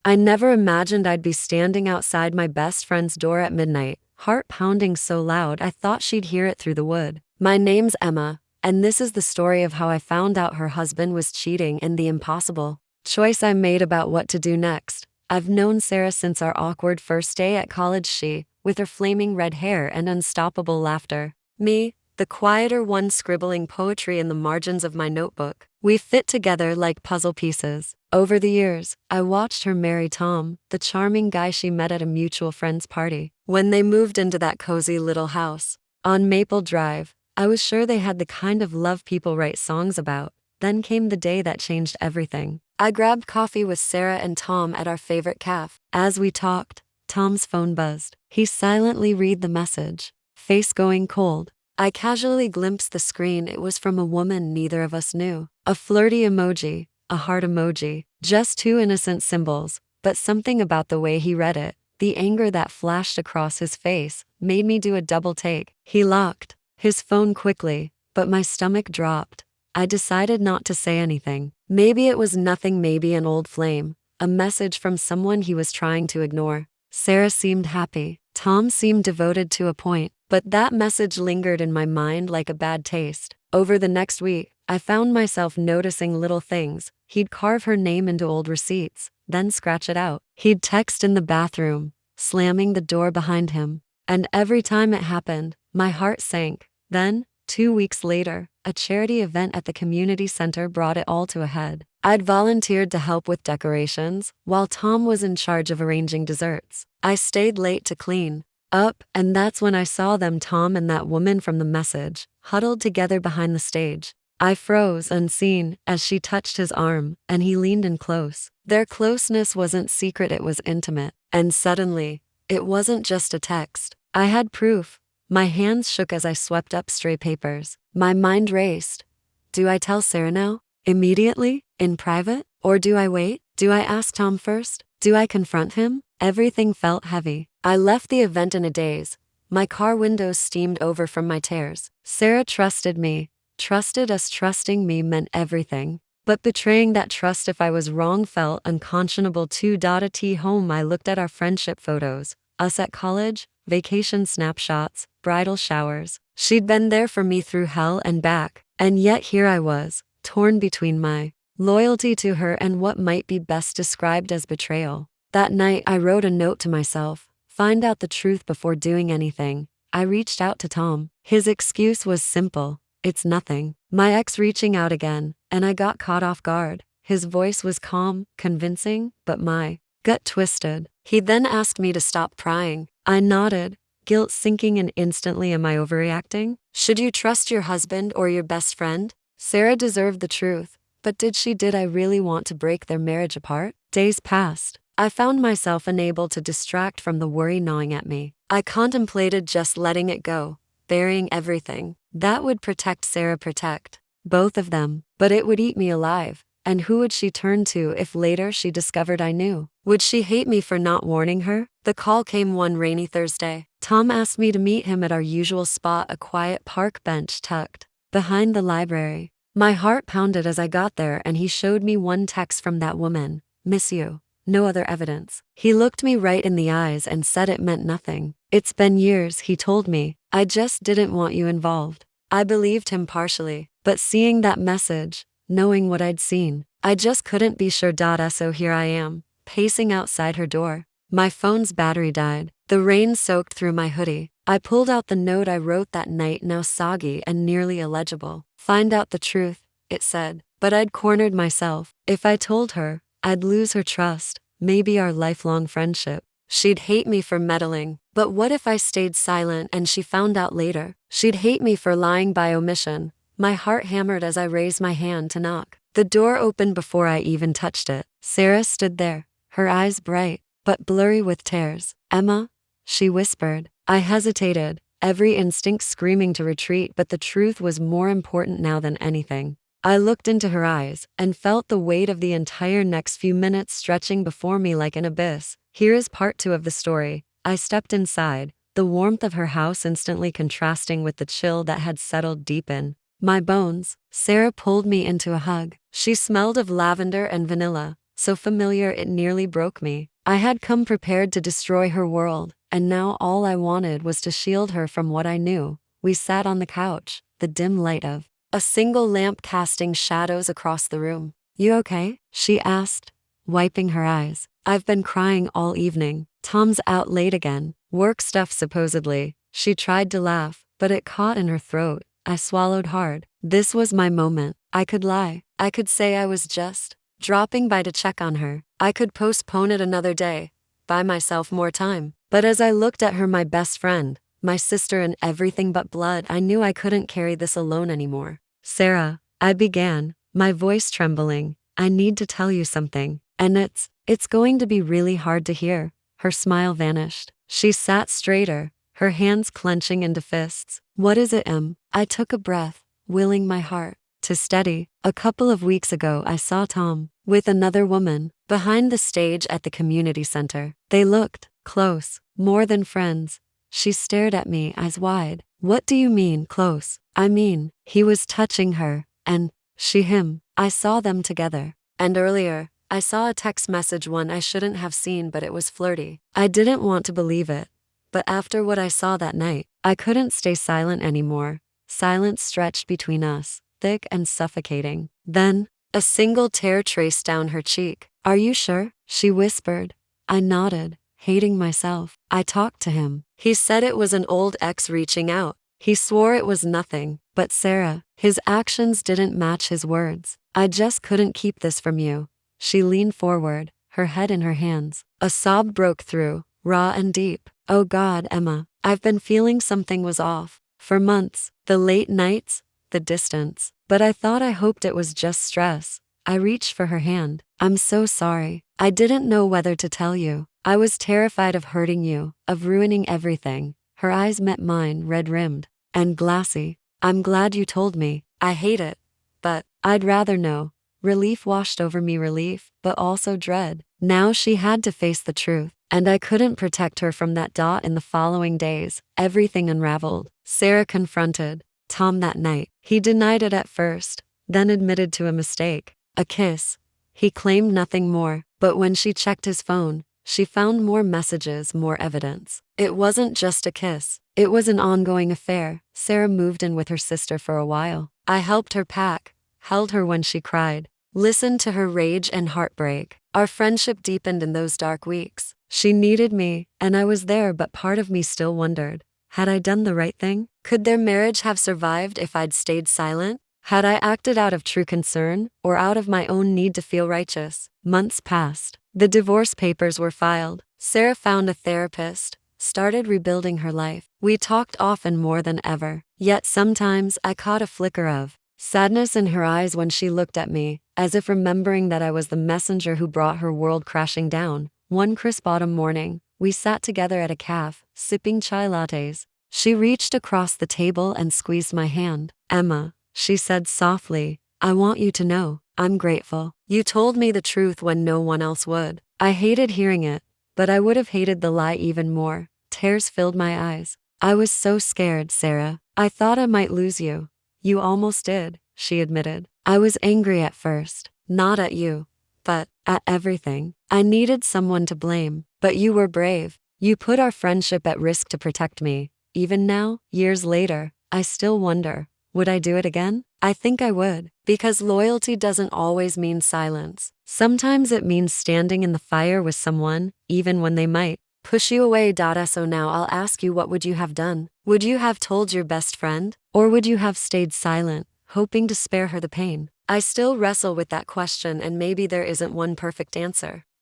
I never imagined I'd be standing outside my best friend's door at midnight, heart pounding so loud I thought she'd hear it through the wood. My name's Emma, and this is the story of how I found out her husband was cheating and the impossible choice I made about what to do next. I've known Sarah since our awkward first day at college. She, with her flaming red hair and unstoppable laughter. Me, the quieter one scribbling poetry in the margins of my notebook. We fit together like puzzle pieces. Over the years, I watched her marry Tom, the charming guy she met at a mutual friend's party. When they moved into that cozy little house on Maple Drive, I was sure they had the kind of love people write songs about. Then came the day that changed everything. I grabbed coffee with Sarah and Tom at our favorite cafe. As we talked, Tom's phone buzzed. He silently read the message, face going cold. I casually glimpsed the screen. It was from a woman neither of us knew. A flirty emoji, a heart emoji, just two innocent symbols, but something about the way he read it, the anger that flashed across his face, made me do a double take. He locked his phone quickly, but my stomach dropped. I decided not to say anything. Maybe it was nothing, maybe an old flame, a message from someone he was trying to ignore. Sarah seemed happy. Tom seemed devoted to a point, but that message lingered in my mind like a bad taste. Over the next week, I found myself noticing little things. He'd carve her name into old receipts, then scratch it out. He'd text in the bathroom, slamming the door behind him. And every time it happened, my heart sank. Then, 2 weeks later, a charity event at the community center brought it all to a head. I'd volunteered to help with decorations, while Tom was in charge of arranging desserts. I stayed late to clean up, and that's when I saw them, Tom and that woman from the message, huddled together behind the stage. I froze, unseen, as she touched his arm, and he leaned in close. Their closeness wasn't secret, it was intimate. And suddenly, it wasn't just a text. I had proof. My hands shook as I swept up stray papers. My mind raced. Do I tell Sarah now? Immediately? In private? Or do I wait? Do I ask Tom first? Do I confront him? Everything felt heavy. I left the event in a daze. My car windows steamed over from my tears. Sarah trusted me. Trusted us. Trusting me meant everything. But betraying that trust if I was wrong felt unconscionable too. At home I looked at our friendship photos. Us at college, vacation snapshots, bridal showers. She'd been there for me through hell and back. And yet here I was, torn between my loyalty to her and what might be best described as betrayal. That night I wrote a note to myself. Find out the truth before doing anything. I reached out to Tom. His excuse was simple. It's nothing. My ex reaching out again, and I got caught off guard. His voice was calm, convincing, but my gut twisted. He then asked me to stop prying. I nodded, guilt sinking in instantly. Am I overreacting? Should you trust your husband or your best friend? Sarah deserved the truth, but did she? Did I really want to break their marriage apart? Days passed. I found myself unable to distract from the worry gnawing at me. I contemplated just letting it go, burying everything. That would protect Sarah, protect both of them, but it would eat me alive. And who would she turn to if later she discovered I knew? Would she hate me for not warning her? The call came one rainy Thursday. Tom asked me to meet him at our usual spot, a quiet park bench tucked behind the library. My heart pounded as I got there, and he showed me one text from that woman. Miss you. No other evidence. He looked me right in the eyes and said it meant nothing. It's been years, he told me. I just didn't want you involved. I believed him partially, but seeing that message, knowing what I'd seen, I just couldn't be sure. So here I am, pacing outside her door. My phone's battery died. The rain soaked through my hoodie. I pulled out the note I wrote that night, now soggy and nearly illegible. Find out the truth, it said. But I'd cornered myself. If I told her, I'd lose her trust, maybe our lifelong friendship. She'd hate me for meddling. But what if I stayed silent and she found out later? She'd hate me for lying by omission. My heart hammered as I raised my hand to knock. The door opened before I even touched it. Sarah stood there, her eyes bright, but blurry with tears. Emma, she whispered. I hesitated, every instinct screaming to retreat, but the truth was more important now than anything. I looked into her eyes and felt the weight of the entire next few minutes stretching before me like an abyss. Here is part 2 of the story. I stepped inside, the warmth of her house instantly contrasting with the chill that had settled deep in my bones. Sarah pulled me into a hug. She smelled of lavender and vanilla, so familiar it nearly broke me. I had come prepared to destroy her world, and now all I wanted was to shield her from what I knew. We sat on the couch, the dim light of a single lamp casting shadows across the room. "You okay?" she asked, wiping her eyes. "I've been crying all evening. Tom's out late again. Work stuff supposedly." She tried to laugh, but it caught in her throat. I swallowed hard. This was my moment. I could lie. I could say I was just dropping by to check on her. I could postpone it another day, buy myself more time. But as I looked at her, my best friend, my sister and everything but blood, I knew I couldn't carry this alone anymore. "Sarah," I began, my voice trembling, "I need to tell you something. And it's going to be really hard to hear." Her smile vanished. She sat straighter, her hands clenching into fists. "What is it, Em?" I took a breath, willing my heart to steady. "A couple of weeks ago I saw Tom with another woman behind the stage at the community center. They looked close, more than friends." She stared at me, eyes wide. "What do you mean, close?" "I mean, he was touching her, and him. I saw them together. And earlier, I saw a text message, one I shouldn't have seen, but it was flirty." I didn't want to believe it. But after what I saw that night, I couldn't stay silent anymore. Silence stretched between us, thick and suffocating. Then, a single tear traced down her cheek. "Are you sure?" she whispered. I nodded, hating myself. "I talked to him. He said it was an old ex reaching out. He swore it was nothing. But Sarah, his actions didn't match his words. I just couldn't keep this from you." She leaned forward, her head in her hands. A sob broke through, raw and deep. "Oh God, Emma, I've been feeling something was off. For months, the late nights, the distance. But I hoped it was just stress." I reached for her hand. "I'm so sorry. I didn't know whether to tell you. I was terrified of hurting you, of ruining everything." Her eyes met mine, red-rimmed and glassy. "I'm glad you told me. I hate it. But I'd rather know." Relief washed over me, relief, but also dread. Now she had to face the truth, and I couldn't protect her from that. In the following days, everything unraveled. Sarah confronted Tom that night. He denied it at first, then admitted to a mistake. A kiss. He claimed nothing more, but when she checked his phone, she found more messages, more evidence. It wasn't just a kiss. It was an ongoing affair. Sarah moved in with her sister for a while. I helped her pack, held her when she cried, listened to her rage and heartbreak. Our friendship deepened in those dark weeks. She needed me, and I was there, but part of me still wondered, had I done the right thing? Could their marriage have survived if I'd stayed silent? Had I acted out of true concern, or out of my own need to feel righteous? Months passed. The divorce papers were filed. Sarah found a therapist, started rebuilding her life. We talked often, more than ever. Yet sometimes I caught a flicker of sadness in her eyes when she looked at me, as if remembering that I was the messenger who brought her world crashing down. One crisp autumn morning, we sat together at a cafe, sipping chai lattes. She reached across the table and squeezed my hand. "Emma," she said softly, "I want you to know, I'm grateful. You told me the truth when no one else would." I hated hearing it, but I would have hated the lie even more. Tears filled my eyes. "I was so scared, Sarah. I thought I might lose you." "You almost did," she admitted. "I was angry at first, not at you, but at everything. I needed someone to blame. But you were brave. You put our friendship at risk to protect me. Even now, years later, I still wonder, would I do it again? I think I would, because loyalty doesn't always mean silence. Sometimes it means standing in the fire with someone, even when they might push you away. So now I'll ask you, what would you have done? Would you have told your best friend? Or would you have stayed silent, hoping to spare her the pain? I still wrestle with that question, and maybe there isn't one perfect answer.